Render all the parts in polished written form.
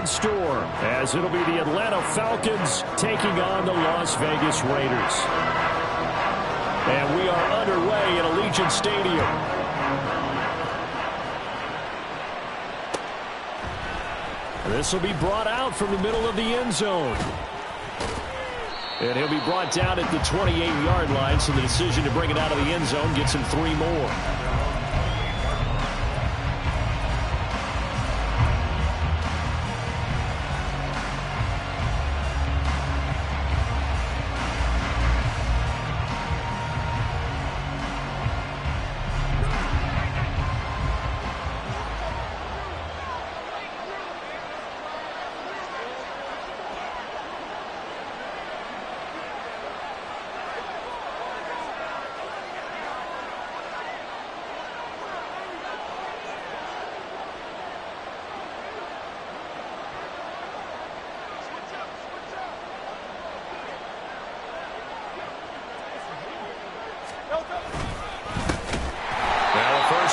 in store, as it'll be the Atlanta Falcons taking on the Las Vegas Raiders. And we are underway at Allegiant Stadium. This will be brought out from the middle of the end zone. And he'll be brought down at the 28-yard line, so the decision to bring it out of the end zone gets him 3 more.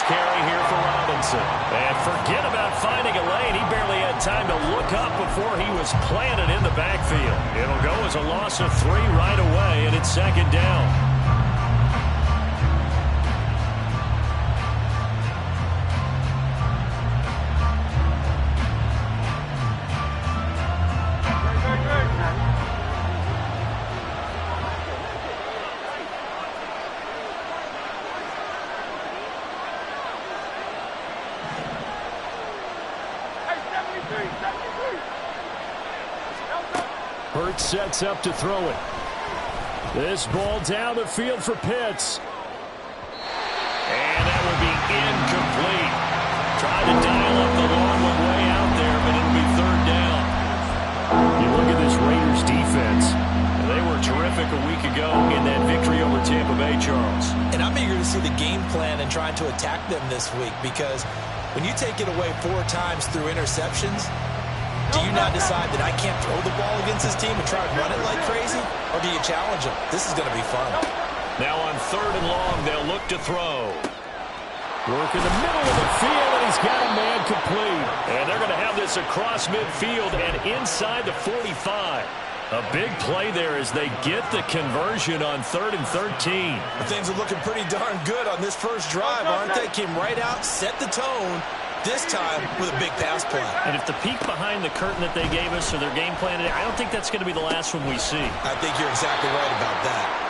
Carry here for Robinson. And forget about finding a lane. He barely had time to look up before he was planted in the backfield. It'll go as a loss of 3 right away, and it's second down. Hurts sets up to throw it. This ball down the field for Pitts. And that would be incomplete. Tried to dial up the long one way out there, but it'll be third down. You look at this Raiders defense. They were terrific a week ago in that victory over Tampa Bay, Charles. And I'm eager to see the game plan and trying to attack them this week, because when you take it away 4 times through interceptions, do you now decide that I can't throw the ball against this team and try to run it like crazy? Or do you challenge them? This is going to be fun. Now on 3rd and long, they'll look to throw. Work in the middle of the field, and he's got a man complete. And they're going to have this across midfield and inside the 45. A big play there as they get the conversion on 3rd and 13. Things are looking pretty darn good on this first drive, aren't they? Came right out, set the tone. This time with a big pass play. And if the peek behind the curtain that they gave us or their game plan, I don't think that's going to be the last one we see. I think you're exactly right about that.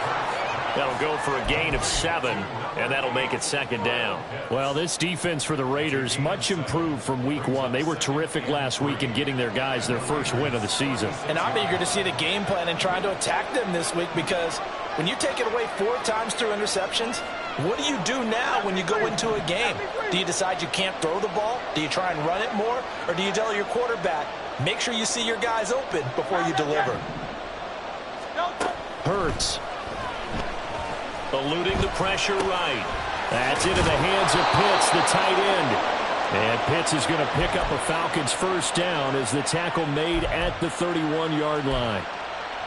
That'll go for a gain of 7, and that'll make it second down. Well, this defense for the Raiders, much improved from week 1. They were terrific last week in getting their guys their first win of the season. And I'm eager to see the game plan and trying to attack them this week, because when you take it away 4 times through interceptions, what do you do now when you go into a game? Do you decide you can't throw the ball? Do you try and run it more? Or do you tell your quarterback, make sure you see your guys open before you deliver? Hurts. Eluding the pressure right. That's into the hands of Pitts, the tight end. And Pitts is going to pick up a Falcons first down as the tackle made at the 31-yard line.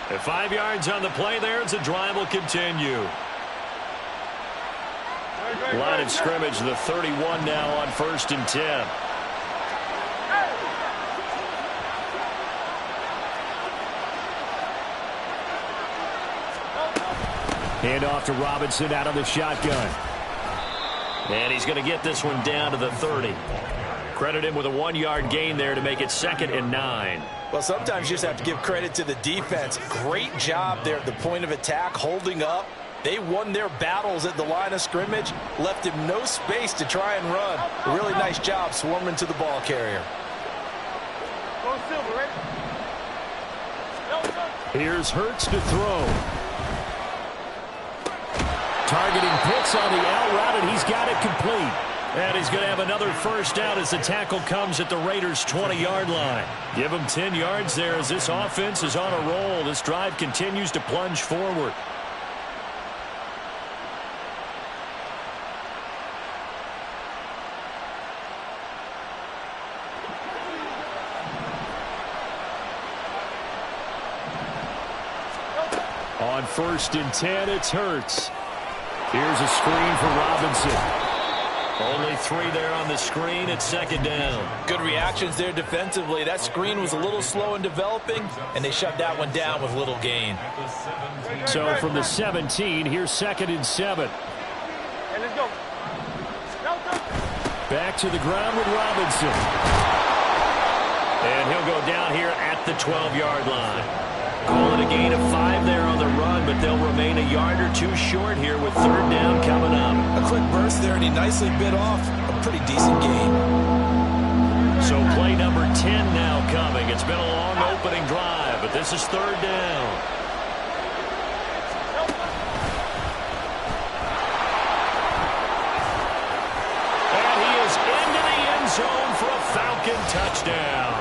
At 5 yards on the play there as the drive will continue. Line of scrimmage, the 31 now on 1st and 10. Hand off to Robinson out of the shotgun. And he's going to get this one down to the 30. Credit him with a 1-yard gain there to make it 2nd and 9. Well, sometimes you just have to give credit to the defense. Great job there at the point of attack, holding up. They won their battles at the line of scrimmage, left him no space to try and run. A really nice job swarming to the ball carrier. Here's Hurts to throw. Targeting Pitts on the out route, and he's got it complete. And he's going to have another first down as the tackle comes at the Raiders' 20-yard line. Give him 10 yards there as this offense is on a roll. This drive continues to plunge forward. On 1st and 10, it's Hurts. Here's a screen for Robinson. Only 3 there on the screen at second down. Good reactions there defensively. That screen was a little slow in developing, and they shut that one down with little gain. So from the 17, here's 2nd and 7. Hey, let's go. Back to the ground with Robinson. And he'll go down here at the 12-yard line. Call it a gain of 5 there on the run, but they'll remain a yard or 2 short here with 3rd down coming up. A quick burst there, and he nicely bit off a pretty decent gain. So play number 10 now coming. It's been a long opening drive, but this is 3rd down. And he is into the end zone for a Falcon touchdown.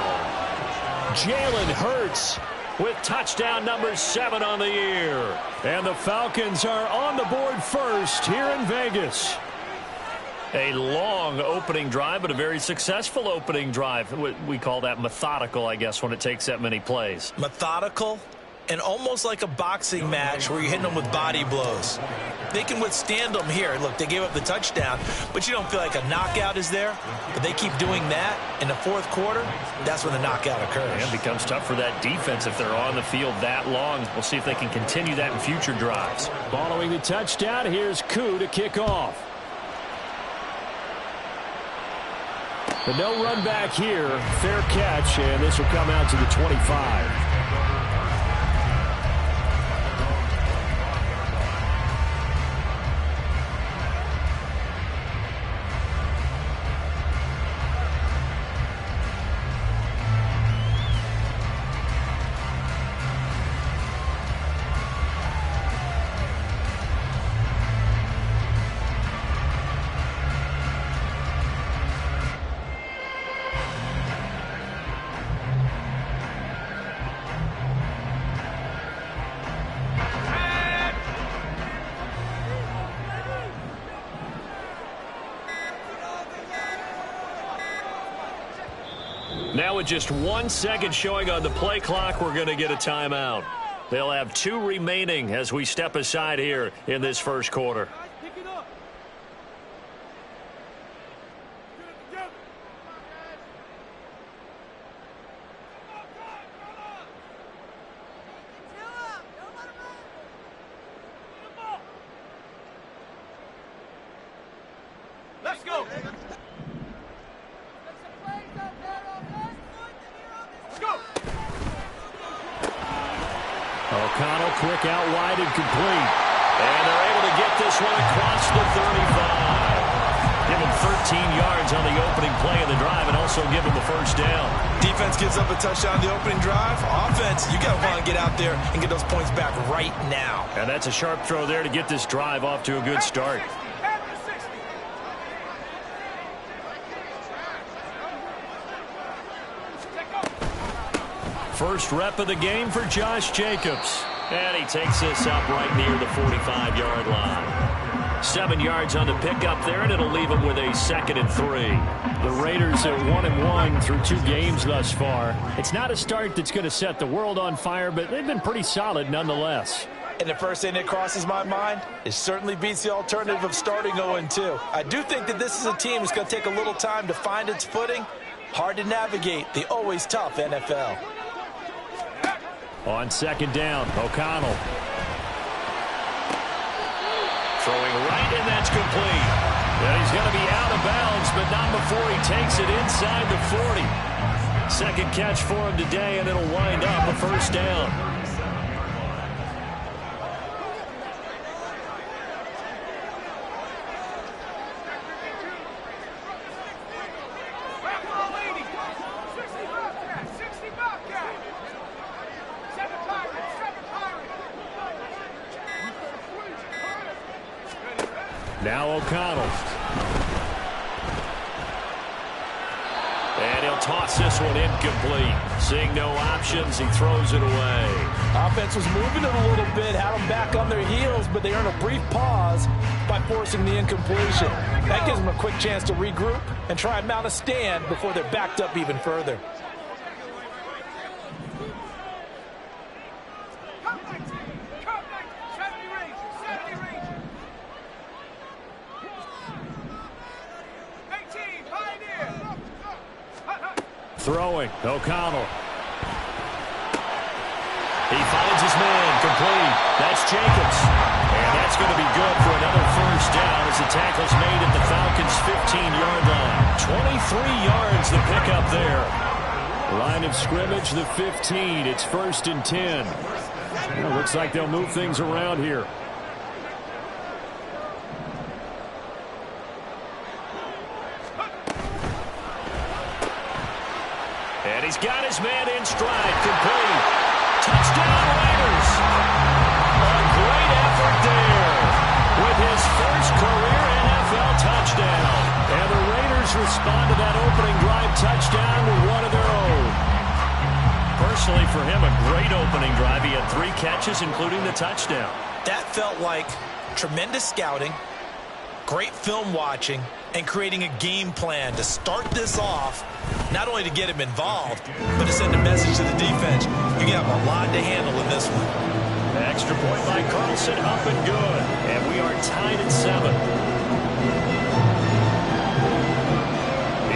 Jalen Hurts with touchdown number 7 on the year. And the Falcons are on the board first here in Vegas. A long opening drive, but a very successful opening drive. We call that methodical, I guess, when it takes that many plays. Methodical and almost like a boxing match where you're hitting them with body blows. They can withstand them here. Look, they gave up the touchdown, but you don't feel like a knockout is there. But they keep doing that in the 4th quarter. That's when the knockout occurs. And it becomes tough for that defense if they're on the field that long. We'll see if they can continue that in future drives. Following the touchdown, here's Koo to kick off. The no run back here, fair catch, and this will come out to the 25. Now with just 1 second showing on the play clock, we're going to get a timeout. They'll have 2 remaining as we step aside here in this first quarter. Let's go. O'Connell quick out wide and complete. And they're able to get this one across the 35. Give him 13 yards on the opening play of the drive and also give him the first down. Defense gives up a touchdown on the opening drive. Offense, you got to want to get out there and get those points back right now. And that's a sharp throw there to get this drive off to a good start. First rep of the game for Josh Jacobs. And he takes this up right near the 45-yard line. 7 yards on the pickup there, and it'll leave him with a 2nd and 3. The Raiders are 1-1 through 2 games thus far. It's not a start that's going to set the world on fire, but they've been pretty solid nonetheless. And the first thing that crosses my mind, it certainly beats the alternative of starting 0-2. I do think that this is a team that's going to take a little time to find its footing. Hard to navigate the always tough NFL. On 2nd down, O'Connell. Throwing right, and that's complete. And he's going to be out of bounds, but not before he takes it inside the 40. 2nd catch for him today, and it'll wind up a first down. Now O'Connell. And he'll toss this one incomplete. Seeing no options, he throws it away. Offense was moving it a little bit, had them back on their heels, but they earn a brief pause by forcing the incompletion. That gives them a quick chance to regroup and try and mount a stand before they're backed up even further. Throwing, O'Connell. He finds his man, complete. That's Jacobs. And that's going to be good for another first down as the tackle's made at the Falcons' 15-yard line. 23 yards the pickup there. Line of scrimmage, the 15. It's 1st and 10. Well, looks like they'll move things around here. And he's got his man in stride, complete. Touchdown, Raiders. A great effort there with his first career NFL touchdown. And the Raiders respond to that opening drive touchdown with one of their own. Personally, for him, a great opening drive. He had 3 catches, including the touchdown. That felt like tremendous scouting, great film watching, and creating a game plan to start this off, not only to get him involved, but to send a message to the defense. You have a lot to handle in this one. Extra point by Carlson, up and good. And we are tied at 7.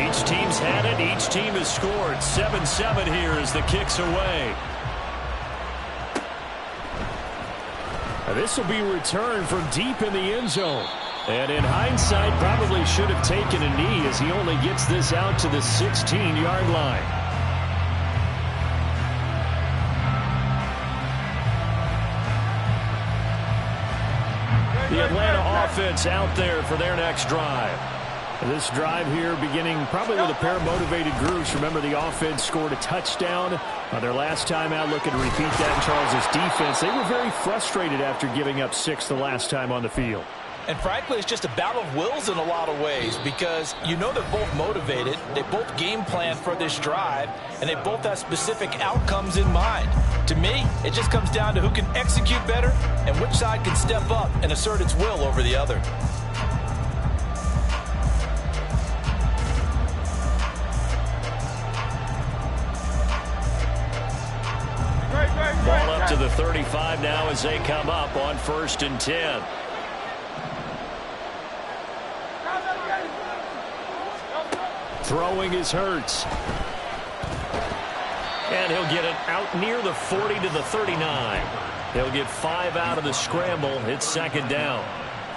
Each team's had it. Each team has scored. 7-7 here as the kick's away. This will be returned from deep in the end zone. And in hindsight, probably should have taken a knee as he only gets this out to the 16-yard line. The Atlanta offense out there for their next drive. This drive here beginning probably with a pair of motivated groups. Remember, the offense scored a touchdown their last time out. Looking to repeat that in Charles' defense. They were very frustrated after giving up 6 the last time on the field. And frankly, it's just a battle of wills in a lot of ways because you know they're both motivated, they both game plan for this drive, and they both have specific outcomes in mind. To me, it just comes down to who can execute better and which side can step up and assert its will over the other. Ball up to the 35 now as they come up on 1st and 10. Throwing is Hurts. And he'll get it out near the 40 to the 39. He'll get 5 out of the scramble. It's 2nd down.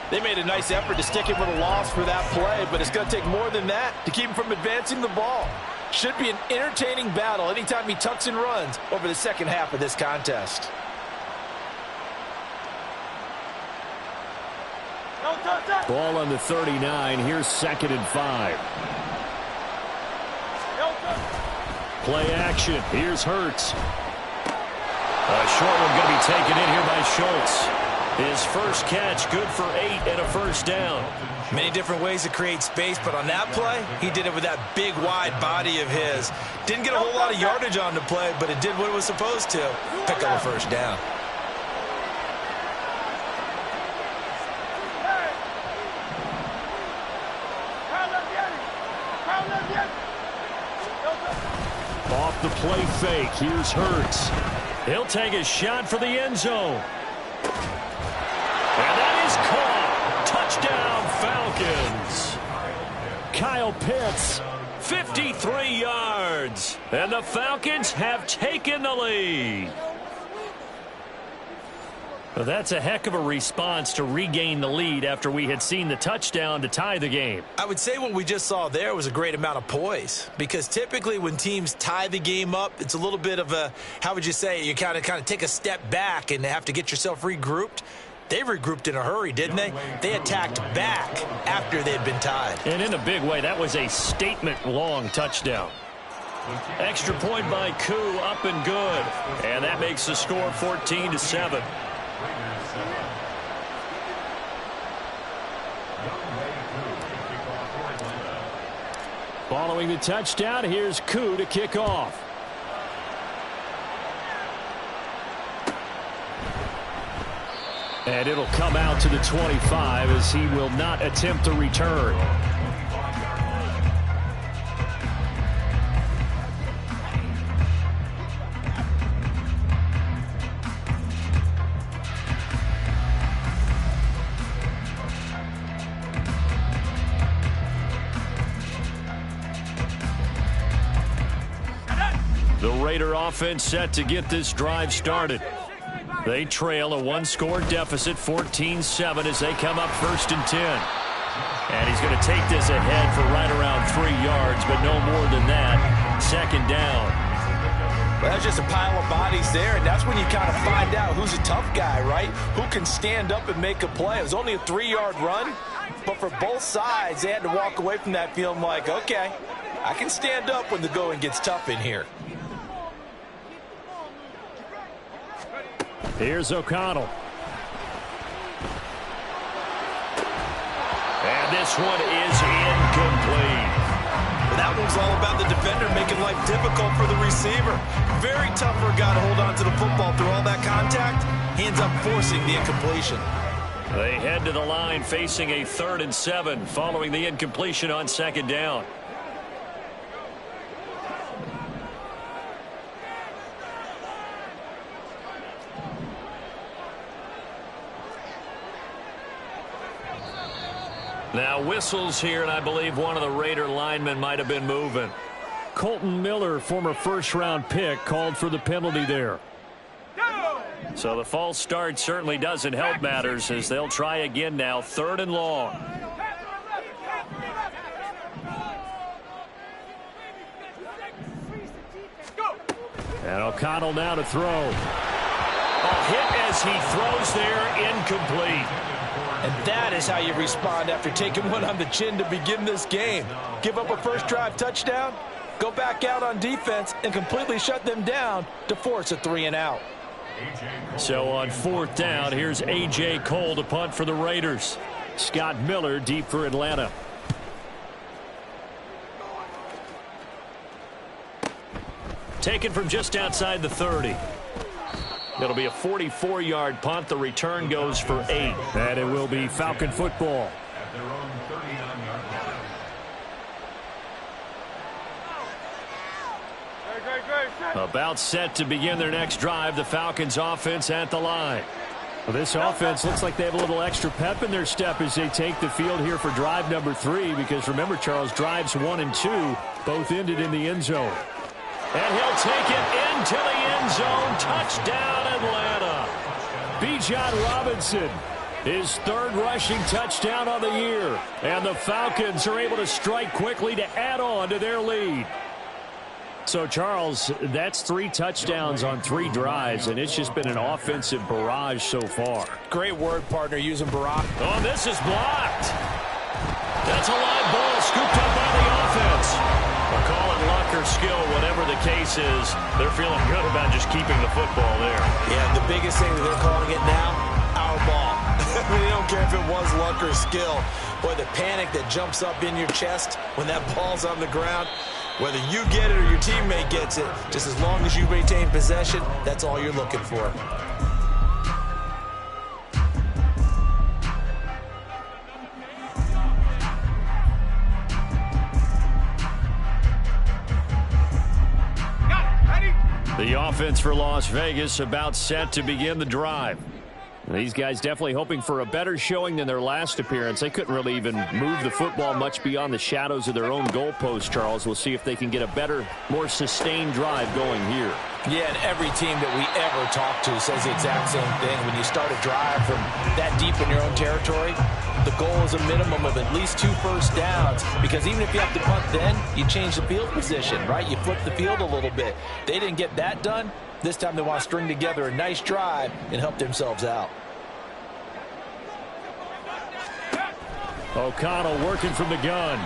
They made a nice effort to stick him with a loss for that play, but it's going to take more than that to keep him from advancing the ball. Should be an entertaining battle anytime he tucks and runs over the second half of this contest. Ball on the 39. Here's 2nd and 5. Play action. Here's Hurts. A short one going to be taken in here by Schultz. His first catch, good for 8 and a first down. Many different ways to create space, but on that play, he did it with that big, wide body of his. Didn't get a whole lot of yardage on the play, but it did what it was supposed to. Pick up a first down. Off the play fake. Here's Hurts. He'll take a shot for the end zone. And that is caught. Touchdown, Falcons. Kyle Pitts, 53 yards. And the Falcons have taken the lead. Well, that's a heck of a response to regain the lead after we had seen the touchdown to tie the game. I would say what we just saw there was a great amount of poise, because typically when teams tie the game up, it's a little bit of a, how would you say, you kind of take a step back and have to get yourself regrouped. They regrouped in a hurry, didn't they? They attacked back after they'd been tied. And in a big way, that was a statement-long touchdown. Extra point by Koo, up and good. And that makes the score 14-7. Following the touchdown, here's Koo to kick off. And it'll come out to the 25 as he will not attempt to return. Raider offense set to get this drive started. They trail a one-score deficit, 14-7, as they come up 1st and 10. And he's going to take this ahead for right around 3 yards, but no more than that. 2nd down. Well, that's just a pile of bodies there, and that's when you kind of find out who's a tough guy, right? Who can stand up and make a play. It was only a 3-yard run, but for both sides, they had to walk away from that feeling like, okay, I can stand up when the going gets tough in here. Here's O'Connell. And this one is incomplete. That one's all about the defender making life difficult for the receiver. Very tough for a guy to hold on to the football through all that contact. He ends up forcing the incompletion. They head to the line facing a 3rd and 7 following the incompletion on 2nd down. Now whistles here, and I believe one of the Raider linemen might have been moving. Colton Miller, former first-round pick, called for the penalty there. So the false start certainly doesn't help matters as they'll try again now, 3rd and long. And O'Connell now to throw. A hit as he throws there, incomplete. And that is how you respond after taking one on the chin to begin this game. Give up a first drive touchdown, go back out on defense, and completely shut them down to force a 3-and-out. So on 4th down, here's A.J. Cole to punt for the Raiders. Scott Miller deep for Atlanta. Taken from just outside the 30. It'll be a 44-yard punt. The return goes for 8. And it will be Falcon football. At their own 39-yard line. About set to begin their next drive. The Falcons offense at the line. Well, this offense looks like they have a little extra pep in their step as they take the field here for drive number 3. Because remember, Charles, drives 1 and 2 both ended in the end zone. And he'll take it into the end zone. Touchdown, Atlanta. Bijan Robinson, his 3rd rushing touchdown on the year. And the Falcons are able to strike quickly to add on to their lead. So, Charles, that's 3 touchdowns on 3 drives, and it's just been an offensive barrage so far. Great word, partner, using barrage. Oh, this is blocked. That's a live ball scooped up by the offense. Or call it luck or skill, whatever the case is, they're feeling good about just keeping the football there. Yeah, the biggest thing that they're calling it now, our ball. They don't care if it was luck or skill. Boy, the panic that jumps up in your chest when that ball's on the ground, whether you get it or your teammate gets it, just as long as you retain possession, that's all you're looking for. The offense for Las Vegas about set to begin the drive. These guys definitely hoping for a better showing than their last appearance. They couldn't really even move the football much beyond the shadows of their own goalpost, Charles. We'll see if they can get a better, more sustained drive going here. Yeah, and every team that we ever talk to says the exact same thing. When you start a drive from that deep in your own territory, the goal is a minimum of at least 2 first downs, because even if you have to punt then, you change the field position, right? You flip the field a little bit. They didn't get that done. This time they want to string together a nice drive and help themselves out. O'Connell working from the gun.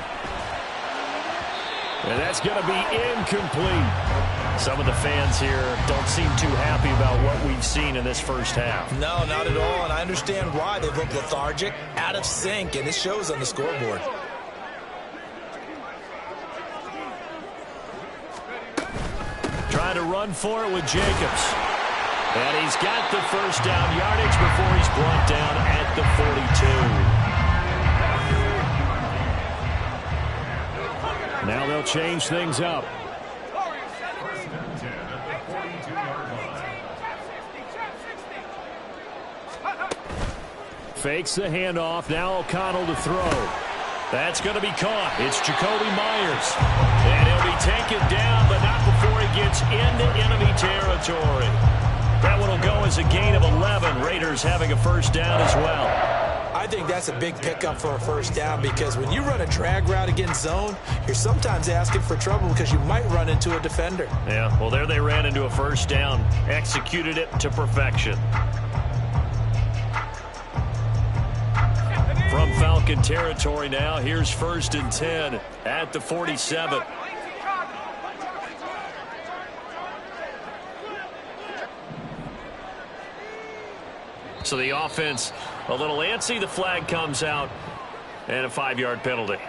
And that's going to be incomplete. Some of the fans here don't seem too happy about what we've seen in this first half. No, not at all, and I understand why. They've looked lethargic, out of sync, and it shows on the scoreboard. Trying to run for it with Jacobs. And he's got the first down yardage before he's brought down at the 42. Now they'll change things up. Fakes the handoff. Now O'Connell to throw. That's going to be caught. It's Jacoby Myers. And he'll be taken down, but not before he gets into enemy territory. That one will go as a gain of 11. Raiders having a first down as well. I think that's a big pickup for a first down because when you run a drag route against zone, you're sometimes asking for trouble because you might run into a defender. Yeah, well, there they ran into a first down. Executed it to perfection. From Falcon territory now, here's 1st and 10 at the 47. So the offense a little antsy. The flag comes out and a 5-yard penalty.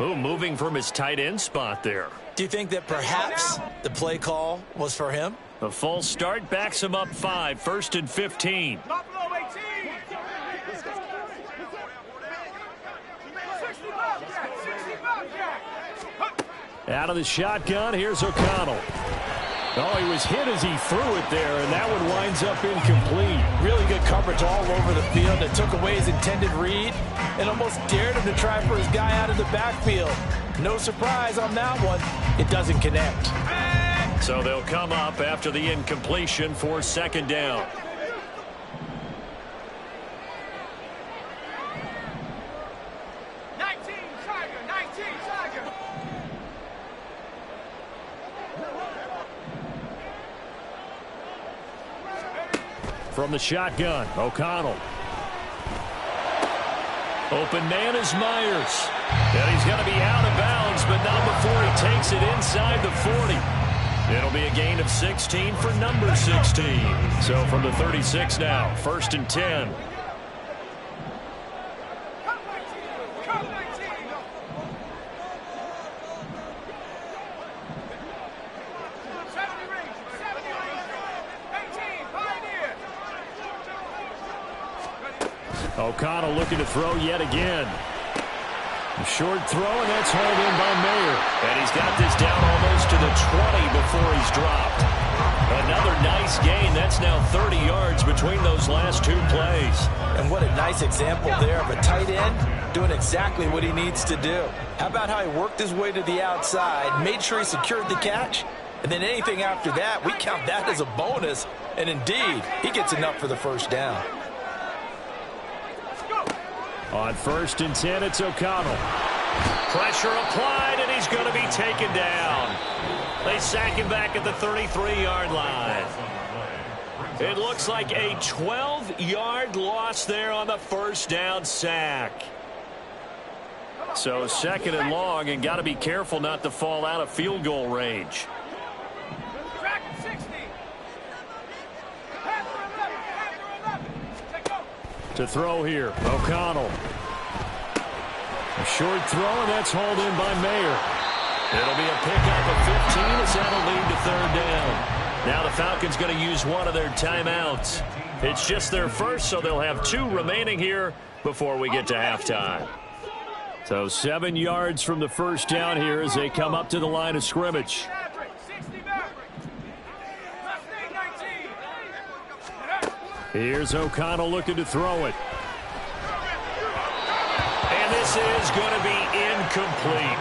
Ooh, moving from his tight end spot there. Do you think that perhaps the play call was for him? A false start backs him up 5. 1st and 15. Out of the shotgun, here's O'Connell. Oh, he was hit as he threw it there, and that one winds up incomplete. Really good coverage all over the field. It took away his intended read and almost dared him to try for his guy out of the backfield. No surprise on that one. It doesn't connect. So they'll come up after the incompletion for 2nd down. From the shotgun, O'Connell. Open man is Myers. And he's going to be out of bounds, but not before he takes it inside the 40. It'll be a gain of 16 for number 16. So from the 36 now, 1st and 10. O'Connell looking to throw yet again. A short throw, and that's hauled in by Mayer. And he's got this down almost to the 20 before he's dropped. Another nice gain. That's now 30 yards between those last 2 plays. And what a nice example there of a tight end doing exactly what he needs to do. How about how he worked his way to the outside, made sure he secured the catch, and then anything after that, we count that as a bonus. And indeed, he gets enough for the first down. On 1st and 10, it's O'Connell. Pressure applied, and he's going to be taken down. They sack him back at the 33-yard line. It looks like a 12-yard loss there on the first down sack. So 2nd and long, and got to be careful not to fall out of field goal range. To throw here, O'Connell. A short throw, and that's hauled in by Mayer. It'll be a pickup of 15 as that'll lead to 3rd down. Now the Falcons going to use one of their timeouts. It's just their first, so they'll have 2 remaining here before we get to halftime. So 7 yards from the first down here as they come up to the line of scrimmage. Here's O'Connell looking to throw it. And this is going to be incomplete.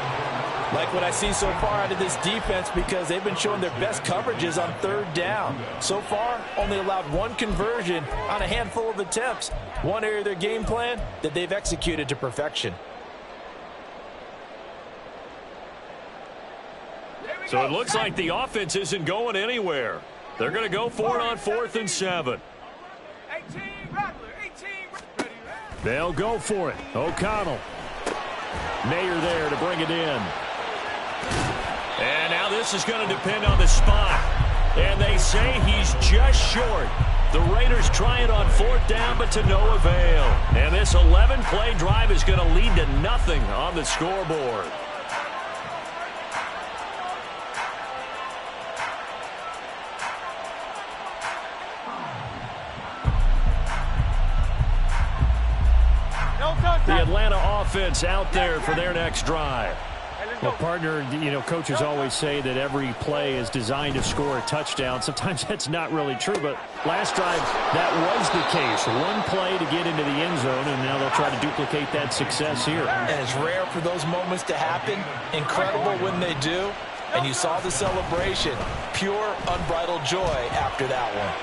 Like what I see so far out of this defense because they've been showing their best coverages on 3rd down. So far, only allowed 1 conversion on a handful of attempts. One area of their game plan that they've executed to perfection. So it looks like the offense isn't going anywhere. They're going to go for it on 4th and 7. They'll go for it. O'Connell. Mayer there to bring it in. And now this is going to depend on the spot. And they say he's just short. The Raiders try it on 4th down, but to no avail. And this 11-play drive is going to lead to nothing on the scoreboard. The Atlanta offense out there for their next drive. Well, partner, coaches always say that every play is designed to score a touchdown. Sometimes that's not really true, but last drive, that was the case. 1 play to get into the end zone, and now they'll try to duplicate that success here. And it's rare for those moments to happen. Incredible when they do. And you saw the celebration. Pure, unbridled joy after that one.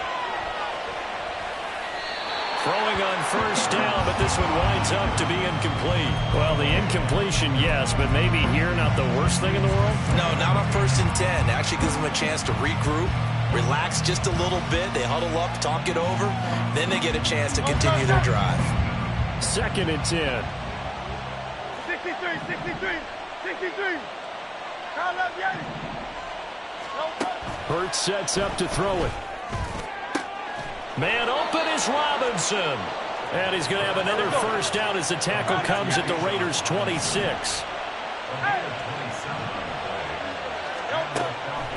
Throwing on first down, but this one winds up to be incomplete. Well, the incompletion, yes, but maybe here not the worst thing in the world? No, not on 1st and 10. Actually gives them a chance to regroup, relax just a little bit. They huddle up, talk it over. Then they get a chance to continue their drive. 2nd and 10. 63. Hurts sets up to throw it. Man open is Robinson. And he's going to have another first down as the tackle comes at the Raiders' 26.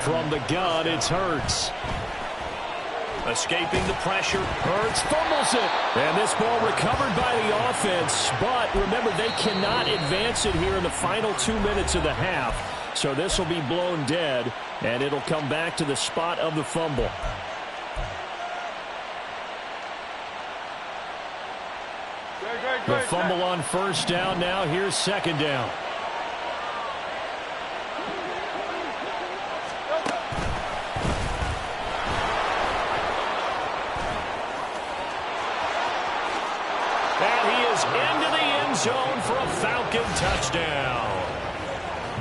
From the gun, it's Hurts. Escaping the pressure. Hurts fumbles it. And this ball recovered by the offense. But remember, they cannot advance it here in the final 2 minutes of the half. So this will be blown dead, and it'll come back to the spot of the fumble. The fumble on first down now. Here's 2nd down. And he is into the end zone for a Falcon touchdown.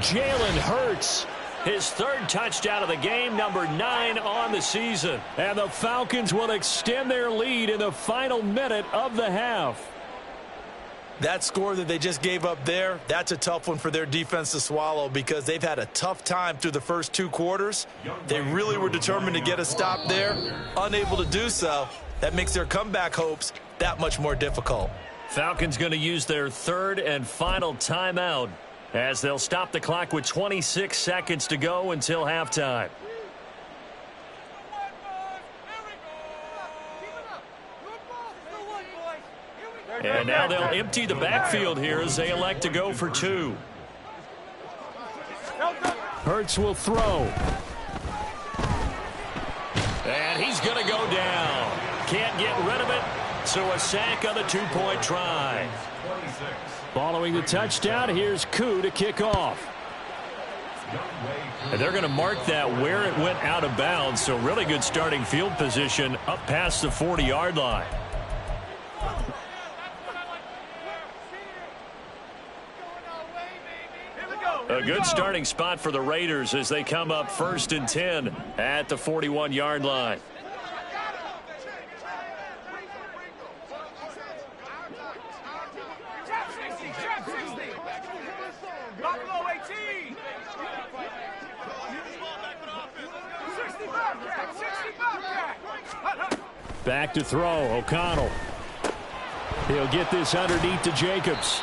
Jalen Hurts, his 3rd touchdown of the game, number 9 on the season. And the Falcons will extend their lead in the final minute of the half. That score that they just gave up there, that's a tough one for their defense to swallow because they've had a tough time through the first 2 quarters. They really were determined to get a stop there, unable to do so. That makes their comeback hopes that much more difficult. Falcons going to use their 3rd and final timeout as they'll stop the clock with 26 seconds to go until halftime. And now they'll empty the backfield here as they elect to go for 2. Hurts will throw. And he's going to go down. Can't get rid of it, so a sack on the 2-point try. Following the touchdown, here's Koo to kick off. And they're going to mark that where it went out of bounds, so really good starting field position up past the 40-yard line. A good starting spot for the Raiders as they come up 1st and 10 at the 41-yard line. Back to throw, O'Connell. He'll get this underneath to Jacobs.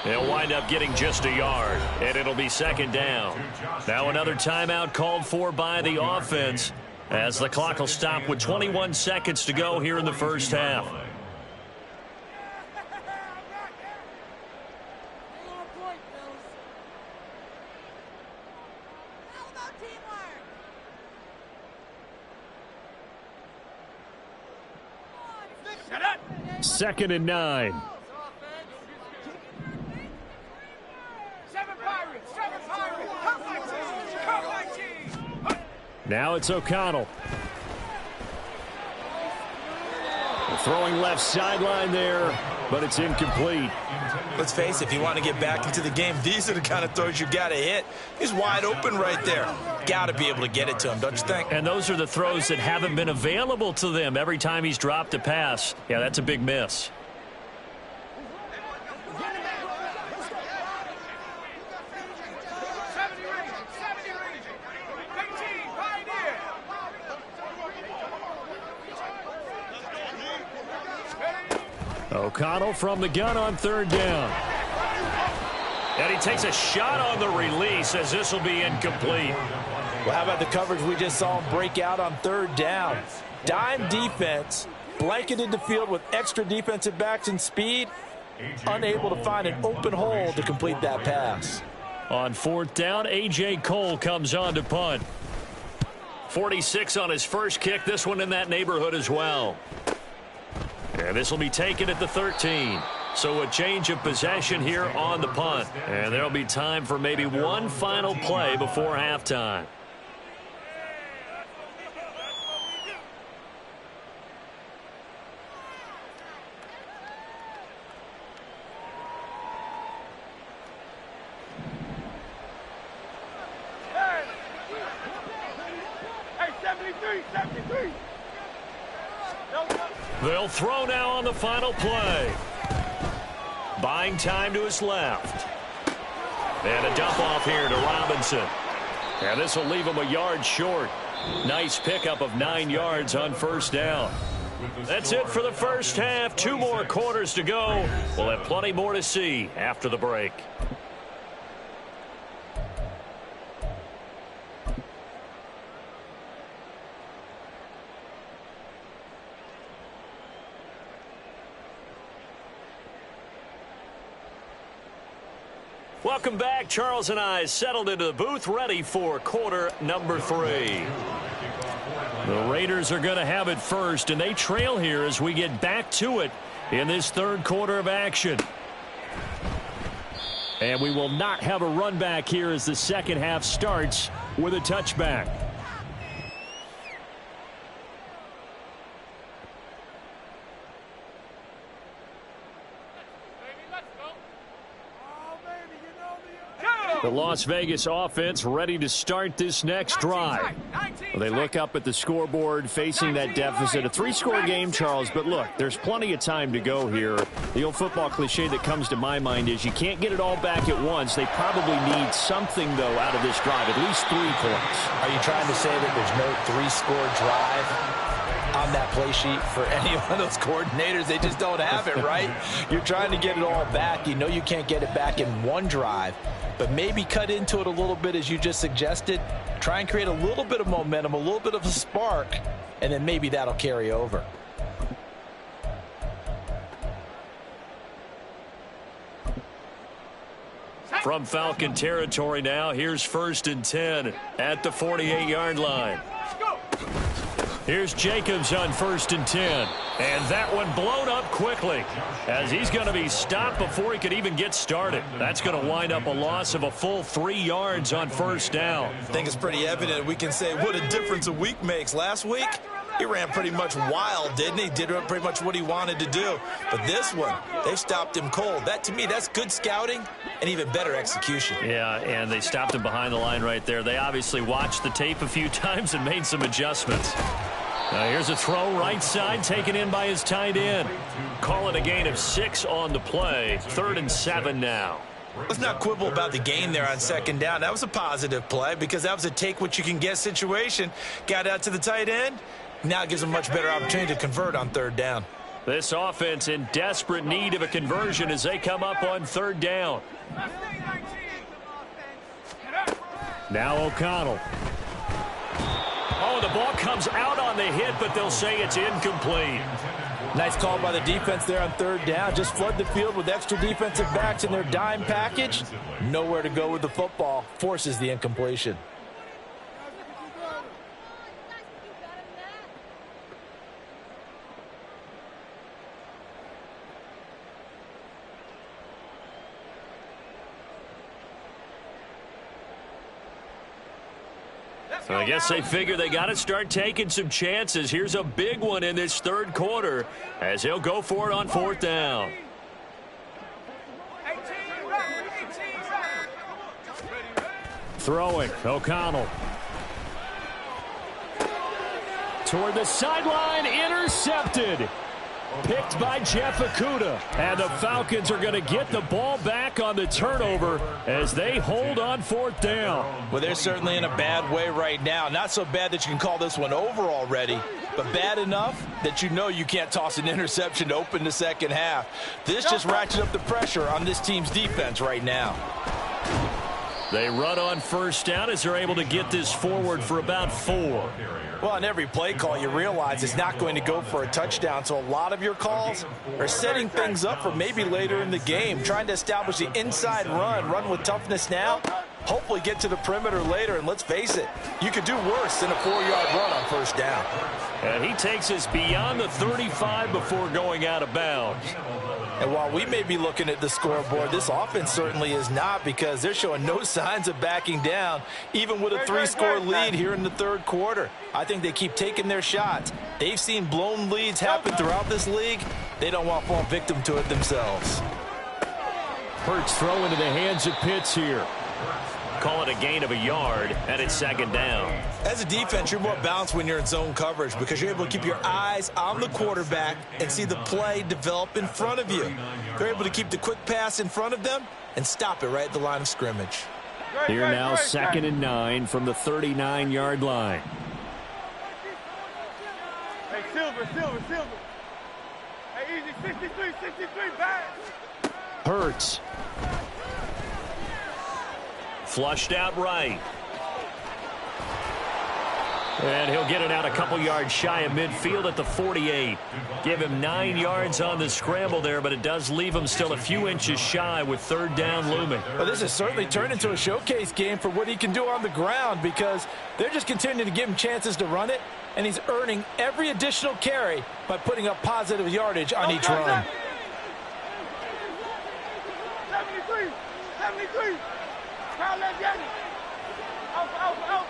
They'll wind up getting just a yard, and it'll be 2nd down. Now another timeout called for by the offense as the clock will stop with 21 seconds to go here in the first half. Second and 9. Now it's O'Connell. Throwing left sideline there, but it's incomplete. Let's face it, if you want to get back into the game, these are the kind of throws you got to hit. He's wide open right there. Got to be able to get it to him, don't you think? And those are the throws that haven't been available to them every time he's dropped a pass. Yeah, that's a big miss. O'Connell from the gun on 3rd down. And he takes a shot on the release as this will be incomplete. Well, how about the coverage we just saw him break out on 3rd down? Dime defense, blanketed the field with extra defensive backs and speed, unable to find an open hole to complete that pass. On 4th down, A.J. Cole comes on to punt. 46 on his first kick, this one in that neighborhood as well. And this will be taken at the 13. So a change of possession here on the punt. And there'll be time for maybe one final play before halftime. They'll throw now on the final play. Buying time to his left. And a dump off here to Robinson. And this will leave him a yard short. Nice pickup of 9 yards on first down. That's it for the first half. 2 more quarters to go. We'll have plenty more to see after the break. Welcome back. Charles and I settled into the booth, ready for quarter number 3. The Raiders are going to have it first, and they trail here as we get back to it in this third quarter of action. And we will not have a run back here as the second half starts with a touchback. The Las Vegas offense ready to start this next drive. They look up at the scoreboard facing that deficit. A 3-score game, Charles, but look, there's plenty of time to go here. The old football cliche that comes to my mind is you can't get it all back at once. They probably need something, though, out of this drive, at least 3 points. Are you trying to say that there's no 3-score drive on that play sheet for any one of those coordinators? They just don't have it, right? You're trying to get it all back. You know you can't get it back in one drive. But maybe cut into it a little bit as you just suggested. Try and create a little bit of momentum, a little bit of a spark, and then maybe that'll carry over. From Falcon territory now, here's 1st and 10 at the 48-yard line. Here's Jacobs on 1st and 10. And that one blown up quickly as he's going to be stopped before he could even get started. That's going to wind up a loss of a full 3 yards on first down. I think it's pretty evident. We can say what a difference a week makes. Last week, he ran pretty much wild, didn't he? Did pretty much what he wanted to do. But this one, they stopped him cold. That, to me, that's good scouting and even better execution. Yeah, and they stopped him behind the line right there. They obviously watched the tape a few times and made some adjustments. Now here's a throw right side taken in by his tight end. Call it a gain of 6 on the play. 3rd and 7 now. Let's not quibble about the gain there on 2nd down. That was a positive play because that was a take-what-you-can-get situation. Got out to the tight end. Now it gives him a much better opportunity to convert on 3rd down. This offense in desperate need of a conversion as they come up on 3rd down. Now O'Connell. Oh, the ball comes out on the hit, but they'll say it's incomplete. Nice call by the defense there on 3rd down. Just flood the field with extra defensive backs in their dime package. Nowhere to go with the football. Forces the incompletion. I guess they figure they got to start taking some chances. Here's a big one in this 3rd quarter as he'll go for it on 4th down. Throwing, O'Connell. Toward the sideline, intercepted. Picked by Jeff Okudah. And the Falcons are going to get the ball back on the turnover as they hold on 4th down. Well, they're certainly in a bad way right now. Not so bad that you can call this one over already, but bad enough that you know you can't toss an interception to open the second half. This just ratchets up the pressure on this team's defense right now. They run on 1st down as they're able to get this forward for about 4. Well, on every play call, you realize it's not going to go for a touchdown. So a lot of your calls are setting things up for maybe later in the game, trying to establish the inside run with toughness now, hopefully get to the perimeter later. And let's face it, you could do worse than a 4-yard run on 1st down. And he takes us beyond the 35 before going out of bounds. And while we may be looking at the scoreboard, this offense certainly is not, because they're showing no signs of backing down, even with a 3-score lead here in the third quarter. I think they keep taking their shots. They've seen blown leads happen throughout this league. They don't want to fall victim to it themselves. Hurts throw into the hands of Pitts here. Call it a gain of a yard, and it's second down. As a defense, you're more balanced when you're in zone coverage because you're able to keep your eyes on the quarterback and see the play develop in front of you. They're able to keep the quick pass in front of them and stop it right at the line of scrimmage. Here now, 2nd and 9 from the 39-yard line. Hey, Silver. Hey, easy, 63, back. Hurts. Flushed out right. And he'll get it out a couple yards shy of midfield at the 48. Give him 9 yards on the scramble there, but it does leave him still a few inches shy with third down looming. Well, this has certainly turned into a showcase game for what he can do on the ground, because they're just continuing to give him chances to run it, and he's earning every additional carry by putting up positive yardage on each run. 73. Crowd, let's get it. Out.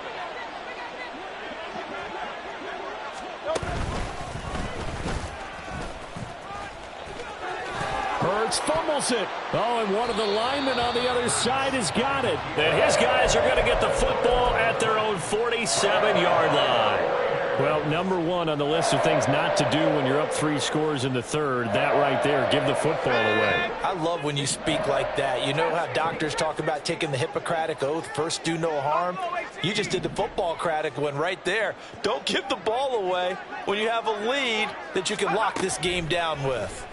Hurts fumbles it. Oh, and one of the linemen on the other side has got it. And his guys are going to get the football at their own 47-yard line. Well, number one on the list of things not to do when you're up 3 scores in the third, that right there, give the football away. I love when you speak like that. You know how doctors talk about taking the Hippocratic Oath, first do no harm? You just did the football-cratic one right there. Don't give the ball away when you have a lead that you can lock this game down with.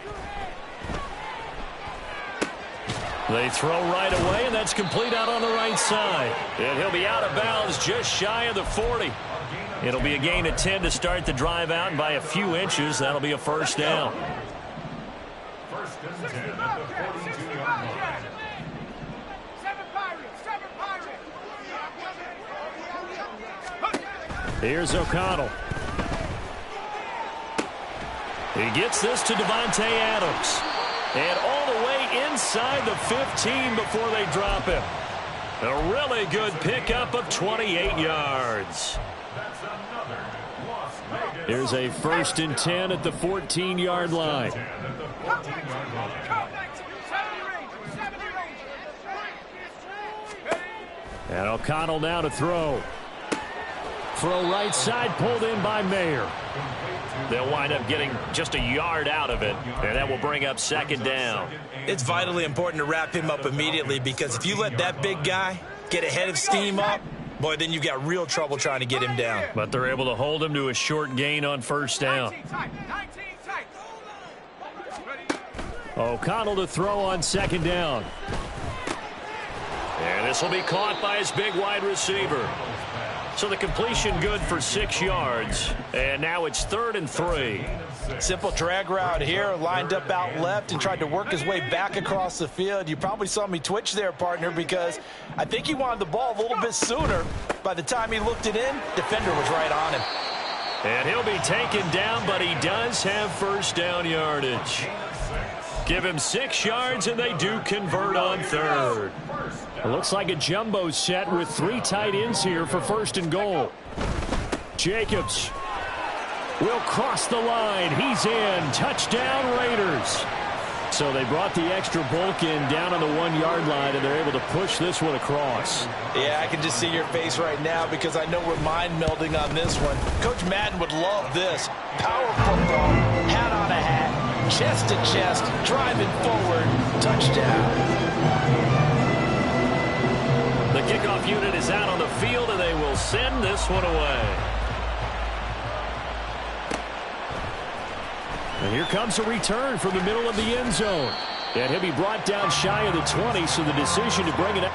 They throw right away, and that's complete out on the right side. And he'll be out of bounds just shy of the 40. It'll be a gain of 10 to start the drive out, and by a few inches, that'll be a first down. First and 10 at the 42-yard line. 7 Pirates. Here's O'Connell. He gets this to Devontae Adams. And all the way inside the 15 before they drop him. A really good pickup of 28 yards. Here's a 1st and 10 at the 14-yard line. And O'Connell now to throw. Throw right side, pulled in by Mayer. They'll wind up getting just a yard out of it, and that will bring up second down. It's vitally important to wrap him up immediately, because if you let that big guy get ahead of steam up, boy, then you've got real trouble trying to get him down. But they're able to hold him to a short gain on first down. O'Connell to throw on second down. And this will be caught by his big wide receiver. So the completion good for 6 yards. And now it's 3rd and 3. Simple drag route here, lined up out left and tried to work his way back across the field. You probably saw me twitch there, partner, because I think he wanted the ball a little bit sooner. By the time he looked it in, defender was right on him. And he'll be taken down, but he does have first down yardage. Give him 6 yards, and they do convert on 3rd. It looks like a jumbo set with 3 tight ends here for 1st and goal. Jacobs will cross the line. He's in. Touchdown, Raiders. So they brought the extra bulk in down on the 1-yard line, and they're able to push this one across. Yeah, I can just see your face right now, because I know we're mind melding on this one. Coach Madden would love this. Power football, hat on a hat, chest to chest, driving forward, touchdown. The kickoff unit is out on the field, and they will send this one away. And here comes a return from the middle of the end zone. And he'll be brought down shy of the 20, so the decision to bring it up.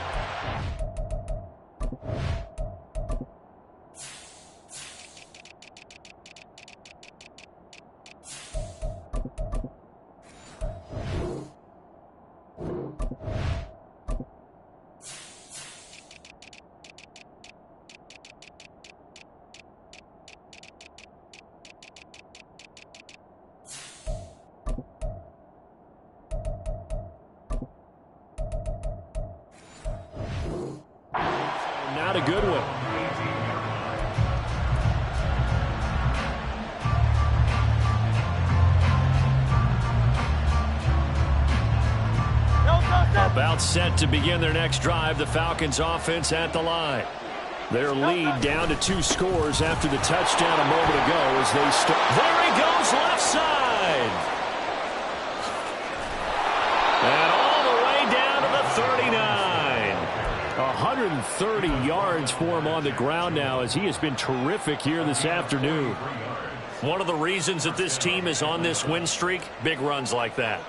a good one. About set to begin their next drive. The Falcons offense at the line. Their lead down to 2 scores after the touchdown a moment ago as they start. There he goes, left side. And all the way down to the 39. 130 yards for him on the ground now as he has been terrific here this afternoon. One of the reasons that this team is on this win streak, big runs like that.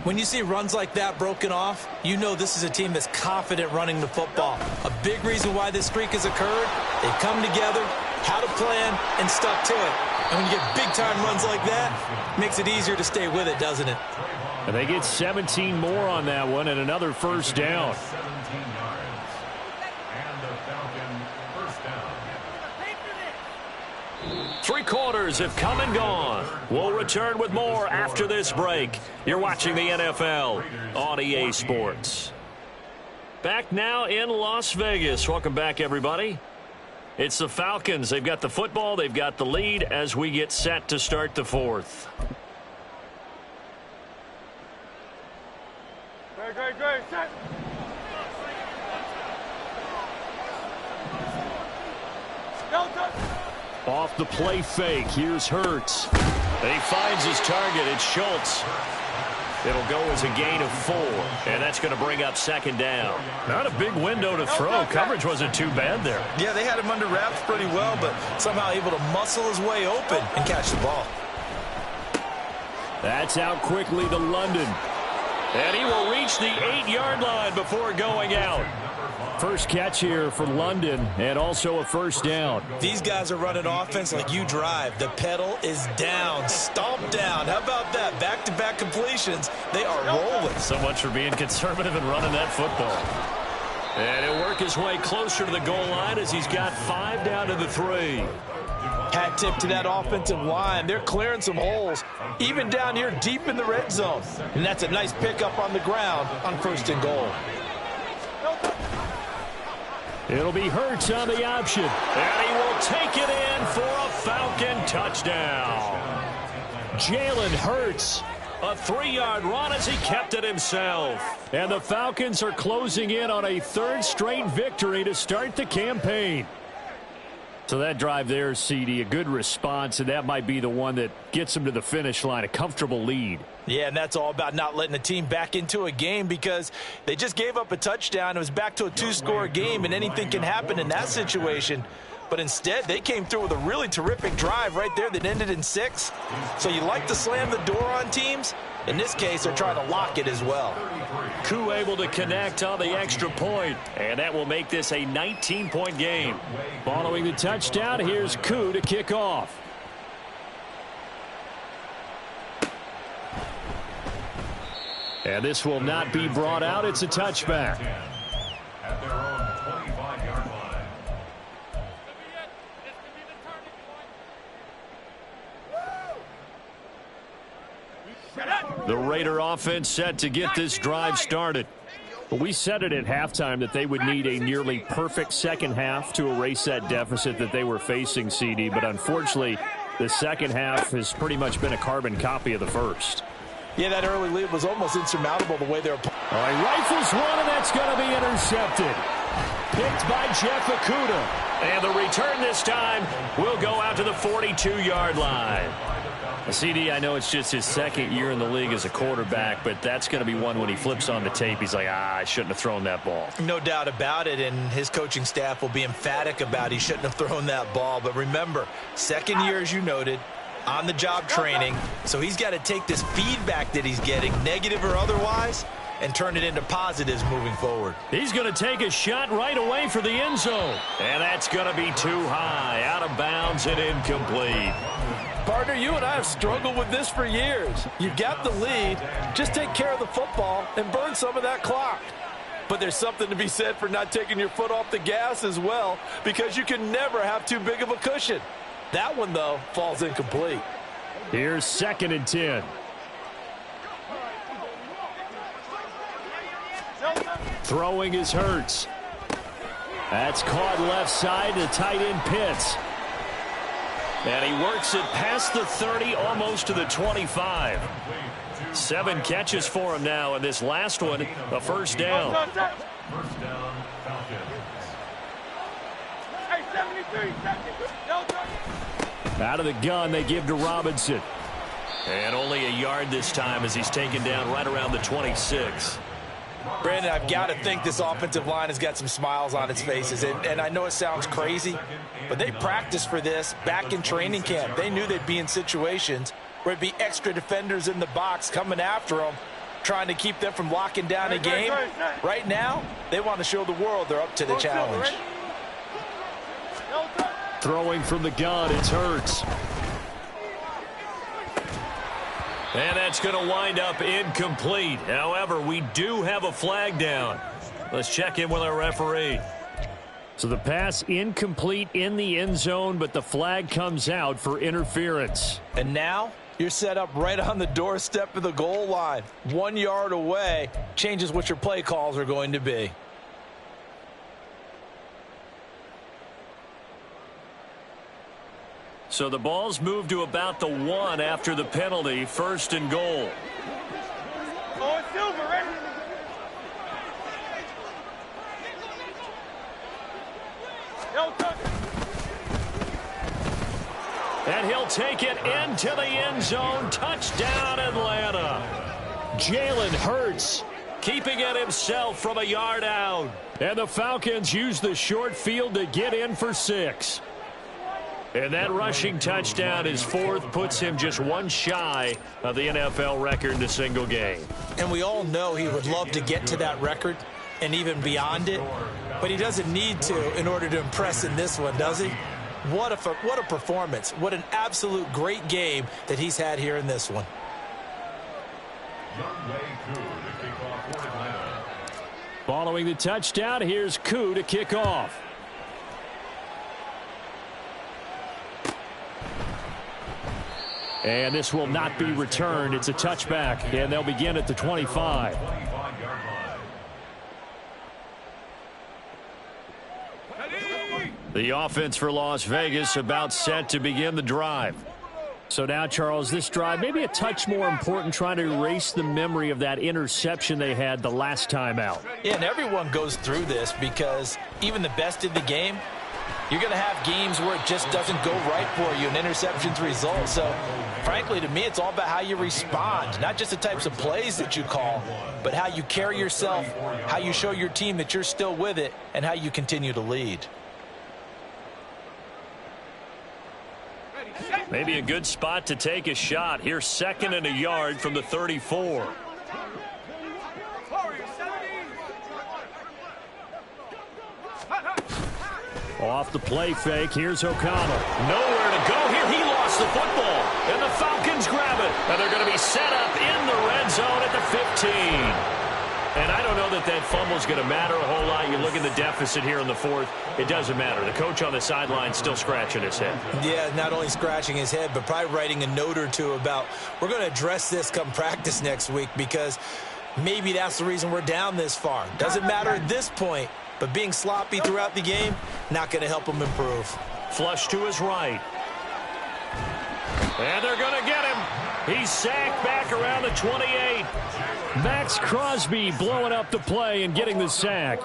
When you see runs like that broken off, you know this is a team that's confident running the football. A big reason why this streak has occurred, they've come together, had a plan, and stuck to it. And when you get big-time runs like that, it makes it easier to stay with it, doesn't it? And they get 17 more on that one and another first down. 17 yards. And the Falcon first down. 3 quarters have come and gone. We'll return with more after this break. You're watching the NFL on EA Sports. Back now in Las Vegas. Welcome back, everybody. It's the Falcons. They've got the football. They've got the lead as we get set to start the 4th. Great. Set. Off the play fake. Here's Hurts. And he finds his target. It's Schultz. It'll go as a gain of 4. And that's going to bring up second down. Not a big window to throw. Coverage wasn't too bad there. Yeah, they had him under wraps pretty well, but somehow able to muscle his way open and catch the ball. That's out quickly to London. And he will reach the 8-yard line before going out. First catch here for London, and also a first down. These guys are running offense like you drive. The pedal is down, stomp down. How about that? Back-to-back completions. They are rolling. So much for being conservative and running that football. And he'll work his way closer to the goal line as he's got 5 down to the 3. Hat tip to that offensive line. They're clearing some holes, even down here deep in the red zone. And that's a nice pickup on the ground on 1st and goal. It'll be Hurts on the option. And he will take it in for a Falcon touchdown. Jalen Hurts. A 3-yard run as he kept it himself. And the Falcons are closing in on a 3rd straight victory to start the campaign. So that drive there, CD, a good response, and that might be the one that gets them to the finish line, a comfortable lead. Yeah, and that's all about not letting the team back into a game because they just gave up a touchdown. It was back to a 2-score game, and anything can happen in that situation. But instead, they came through with a really terrific drive right there that ended in 6. So you like to slam the door on teams. In this case, they're trying to lock it as well. Koo able to connect on the extra point, and that will make this a 19-point game. Following the touchdown, here's Koo to kick off. And this will not be brought out. It's a touchback. At their own 25-yard line. The Raider offense set to get this drive started. But we said it at halftime that they would need a nearly perfect second half to erase that deficit that they were facing, CD. But unfortunately, the second half has pretty much been a carbon copy of the first. Yeah, that early lead was almost insurmountable the way they were. All right, rifles one, and that's going to be intercepted. Picked by Jeff Okudah. And the return this time will go out to the 42-yard line. CD, I know it's just his 2nd year in the league as a quarterback, but that's going to be one when he flips on the tape, he's like, I shouldn't have thrown that ball. No doubt about it, and his coaching staff will be emphatic about he shouldn't have thrown that ball. But remember, 2nd year, as you noted, on-the-job training, so he's got to take this feedback that he's getting, negative or otherwise, and turn it into positives moving forward. He's going to take a shot right away for the end zone. And that's going to be too high, out of bounds and incomplete. Partner, you and I have struggled with this for years. You've got the lead. Just take care of the football and burn some of that clock. But there's something to be said for not taking your foot off the gas as well, because you can never have too big of a cushion. That one, though, falls incomplete. Here's 2nd and 10. Throwing is Hurts. That's caught left side to tight end Pitts. And he works it past the 30, almost to the 25. 7 catches for him now, and this last one, a first down. First down, Falcons. Hey, 73, 73. Out of the gun, they give to Robinson. And only a yard this time as he's taken down right around the 26. Brandon, I've got to think this offensive line has got some smiles on its faces. And I know it sounds crazy, but they practiced for this back in training camp. They knew they'd be in situations where it'd be extra defenders in the box coming after them, trying to keep them from locking down a game. Right now, they want to show the world they're up to the challenge. Throwing from the gun, it's Hurts. And that's going to wind up incomplete. However, we do have a flag down. Let's check in with our referee. So the pass incomplete in the end zone, but the flag comes out for interference. And now you're set up right on the doorstep of the goal line. 1 yard away changes what your play calls are going to be. So the ball's moved to about the 1 after the penalty, 1st and goal. Oh, it's Silver, ready? Yo, touch. And he'll take it into the end zone. Touchdown, Atlanta. Jalen Hurts keeping it himself from a yard out. And the Falcons use the short field to get in for 6. And that rushing touchdown, his 4th, puts him just 1 shy of the NFL record in a single game. And we all know he would love to get to that record and even beyond it, but he doesn't need to in order to impress in this one, does he? What a performance. What an absolute great game that he's had here in this one. Following the touchdown, here's Koo to kick off. And this will not be returned. It's a touchback, and they'll begin at the 25. The offense for Las Vegas about set to begin the drive. So now, Charles, this drive maybe a touch more important, trying to erase the memory of that interception they had the last time out. Yeah, and everyone goes through this because even the best in the game, you're going to have games where it just doesn't go right for you, and interceptions result. So, frankly, to me, it's all about how you respond, not just the types of plays that you call, but how you carry yourself, how you show your team that you're still with it, and how you continue to lead. Maybe a good spot to take a shot. Here's 2nd and a yard from the 34. Off the play fake, here's O'Connell. Nowhere to go here. He lost the football. And the Falcons grab it. And they're going to be set up in the red zone at the 15. And I don't know that that fumble's going to matter a whole lot. You look at the deficit here in the 4th. It doesn't matter. The coach on the sideline still scratching his head. Yeah, not only scratching his head, but probably writing a note or two about, we're going to address this come practice next week, because maybe that's the reason we're down this far. Doesn't matter at this point, but being sloppy throughout the game, not going to help him improve. Flush to his right. And they're going to get him. He's sacked back around the 28. Max Crosby blowing up the play and getting the sack.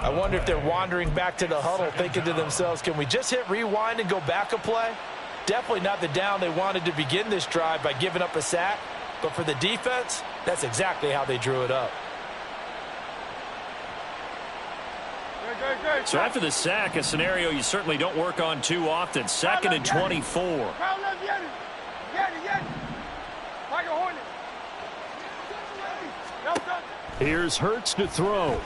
I wonder if they're wandering back to the huddle thinking to themselves, can we just hit rewind and go back a play? Definitely not the down they wanted to begin this drive by giving up a sack. But for the defense, that's exactly how they drew it up. So after the sack, a scenario you certainly don't work on too often. 2nd and 24. Here's Hurts to throw.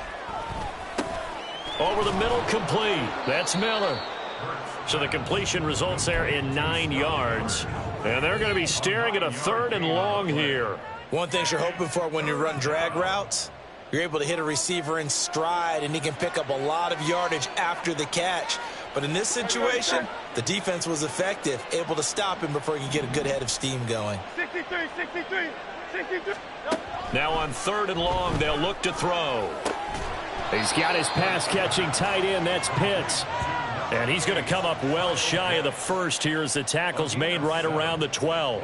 Over the middle, complete. That's Miller. So the completion results there in 9 yards. And they're going to be staring at a 3rd and long here. One thing you're hoping for when you run drag routes, you're able to hit a receiver in stride, and he can pick up a lot of yardage after the catch. But in this situation, the defense was effective, able to stop him before he could get a good head of steam going. 63, 63, 63. Now on 3rd and long, they'll look to throw. He's got his pass-catching tight end. That's Pitts. And he's going to come up well shy of the first here as the tackle's made right around the 12.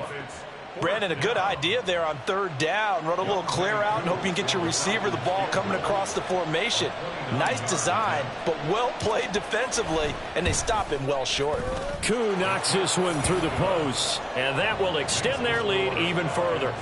Brandon, a good idea there on third down. Run a little clear out and hope you can get your receiver the ball coming across the formation. Nice design, but well played defensively, and they stop him well short. Koo knocks this one through the post, and that will extend their lead even further.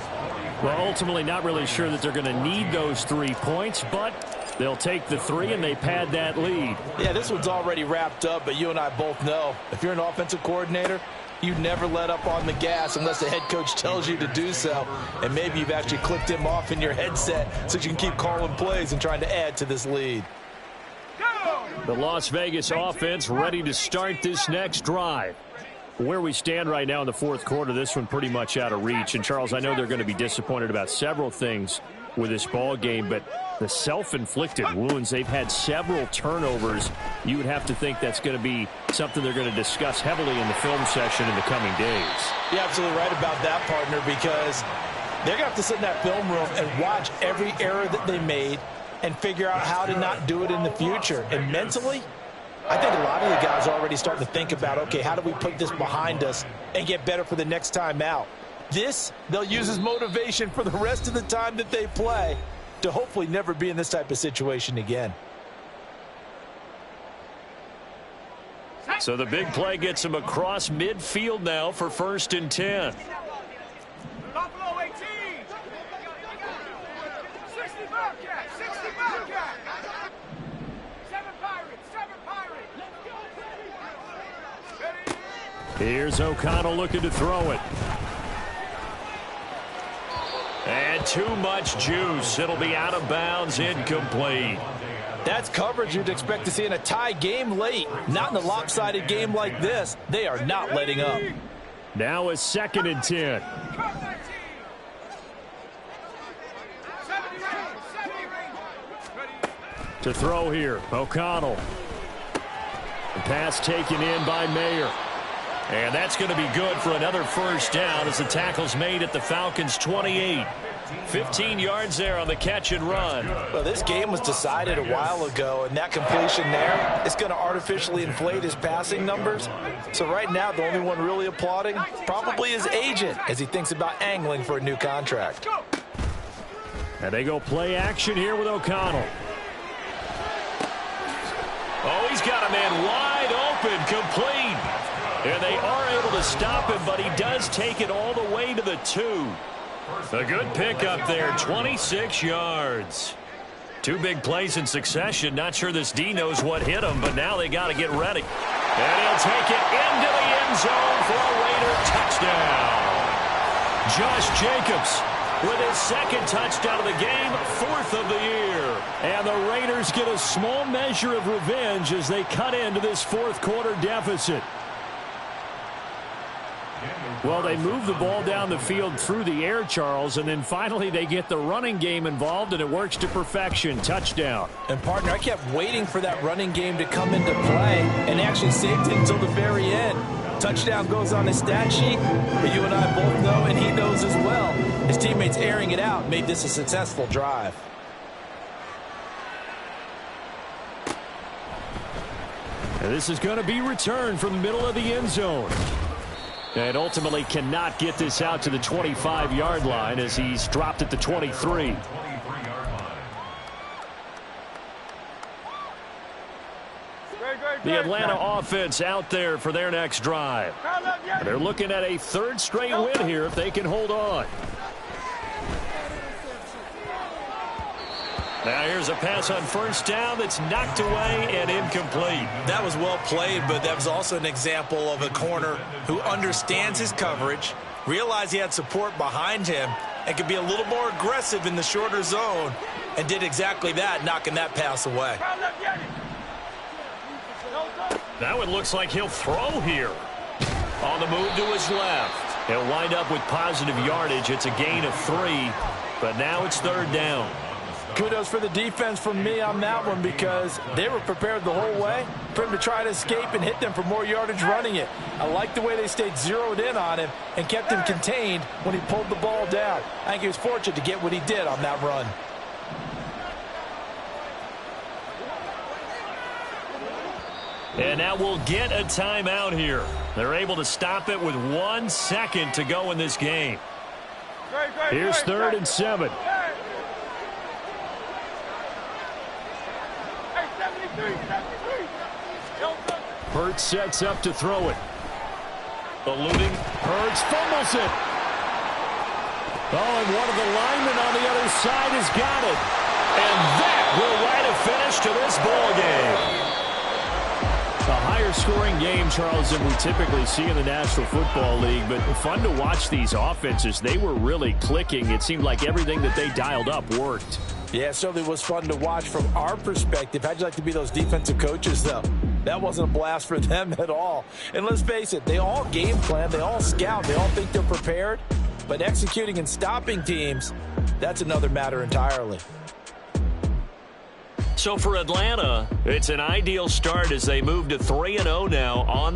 Well, ultimately not really sure that they're going to need those 3 points, but they'll take the 3 and they pad that lead. Yeah, this one's already wrapped up, but you and I both know if you're an offensive coordinator, you never let up on the gas unless the head coach tells you to do so. And maybe you've actually clicked him off in your headset so you can keep calling plays and trying to add to this lead. The Las Vegas offense ready to start this next drive. Where we stand right now in the fourth quarter, this one pretty much out of reach. And, Charles, I know they're going to be disappointed about several things with this ball game, but the self-inflicted wounds, they've had several turnovers. You would have to think that's going to be something they're going to discuss heavily in the film session in the coming days. You're absolutely right about that, partner, because they're going to have to sit in that film room and watch every error that they made and figure out how to not do it in the future. And mentally, I think a lot of the guys are already starting to think about, okay, how do we put this behind us and get better for the next time out? This, they'll use as motivation for the rest of the time that they play to hopefully never be in this type of situation again. So the big play gets him across midfield now for 1st and 10. Buffalo 18. 60 Bearcats. 60 Bearcats. 7 Pirates. 7 Pirates. Here's O'Connell looking to throw it. And too much juice. It'll be out of bounds, incomplete. That's coverage you'd expect to see in a tie game late. Not in a lopsided game like this. They are not letting up. Now a 2nd and 10. To throw here, O'Connell. The pass taken in by Mayer. And that's going to be good for another 1st down as the tackle's made at the Falcons' 28. 15 yards there on the catch and run. Well, this game was decided a while ago, and that completion there is going to artificially inflate his passing numbers. So right now, the only one really applauding probably his agent as he thinks about angling for a new contract. And they go play action here with O'Connell. Oh, he's got a man wide open, complete. And they are able to stop him, but he does take it all the way to the 2. A good pickup there, 26 yards. 2 big plays in succession. Not sure this D knows what hit him, but now they got to get ready. And he'll take it into the end zone for a Raider touchdown. Josh Jacobs with his 2nd touchdown of the game, 4th of the year. And the Raiders get a small measure of revenge as they cut into this 4th quarter deficit. Well, they move the ball down the field through the air, Charles, and then finally they get the running game involved, and it works to perfection. Touchdown. And, partner, I kept waiting for that running game to come into play, and actually saved it until the very end. Touchdown goes on his stat sheet, but you and I both know, and he knows as well, his teammates airing it out made this a successful drive. And this is going to be returned from the middle of the end zone. And ultimately cannot get this out to the 25-yard line as he's dropped at the 23. The Atlanta offense out there for their next drive. They're looking at a 3rd straight win here if they can hold on. Now here's a pass on 1st down that's knocked away and incomplete. That was well played, but that was also an example of a corner who understands his coverage, realized he had support behind him, and could be a little more aggressive in the shorter zone, and did exactly that, knocking that pass away. Now it looks like he'll throw here. On the move to his left. He'll wind up with positive yardage. It's a gain of 3, but now it's 3rd down. Kudos for the defense from me on that one because they were prepared the whole way for him to try to escape and hit them for more yardage running it. I like the way they stayed zeroed in on him and kept him contained when he pulled the ball down. I think he was fortunate to get what he did on that run. And now we'll get a timeout here. They're able to stop it with 1 second to go in this game. Here's 3rd and 7. Hurts sets up to throw it. Eluding. Hurts fumbles it. Oh, and one of the linemen on the other side has got it. And that will write a finish to this ball game. A higher-scoring game, Charles, than we typically see in the National Football League, but fun to watch these offenses. They were really clicking. It seemed like everything that they dialed up worked. Yeah, it certainly was fun to watch from our perspective. How'd you like to be those defensive coaches, though? That wasn't a blast for them at all. And let's face it, they all game plan, they all scout, they all think they're prepared. But executing and stopping teams, that's another matter entirely. So for Atlanta, it's an ideal start as they move to 3-0 now on